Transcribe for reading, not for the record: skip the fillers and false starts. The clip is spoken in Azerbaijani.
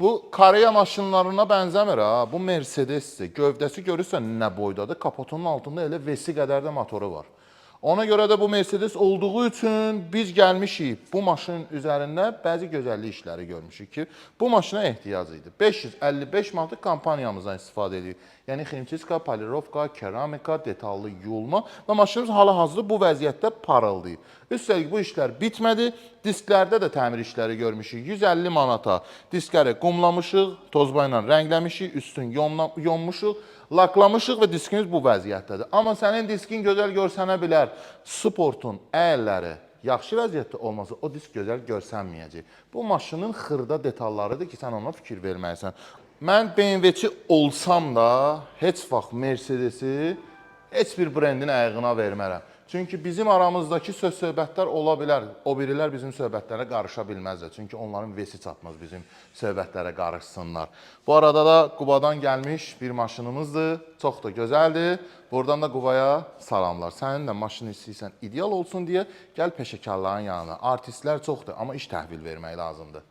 Bu Koreya maşınlarına bənzəmir ha. Bu Mercedesdir. Gövdəsi görürsən nə boydadır. Kapotunun altında elə vesi qədər də motoru var. Ona görə də bu Mercedes olduğu üçün biz gəlmişik bu maşının üzərində bəzi gözəllik işləri görmüşük ki, bu maşına ehtiyac idi. 555 manatlıq kampaniyamızdan istifadə edirik. Yəni ximçiska, polirovka, keramika, detallı yuyulma və maşınımız hal-hazırda bu vəziyyətdə parıldayır. Üstəlik bu işlər bitmədi. Disklərdə də təmir işləri görmüşük. 150 manata diskləri qumlamışıq, tozba ilə rəngləmişik, üstün yonmuşuq, laklamışıq və diskimiz bu vəziyyətdədir. Amma sənin diskin gözəl görsənə bilər. Sportun əyərləri yaxşı vəziyyətdə olmasa o disk gözəl görsənməyəcək. Bu maşının xırda detallarıdır ki, sən ona fikir verməlisən. Mən BMW-çi olsam da heç vaxt Mercedesi heç bir brendin ayağına vermərəm. Çünki bizim aramızdakı söz-söhbətlər ola bilər. O birilər bizim söhbətlərə qarışa bilməzlər. Çünki onların vesi çatmaz bizim söhbətlərə qarışsınlar. Bu arada da Qubadan gəlmiş bir maşınımızdır. Çox da gözəldir. Buradan da Qubaya salamlar. Sənin də maşını istəyirsən ideal olsun deyə gəl peşəkarların yanına. Artistlər çoxdur, amma iş təhvil vermək lazımdır.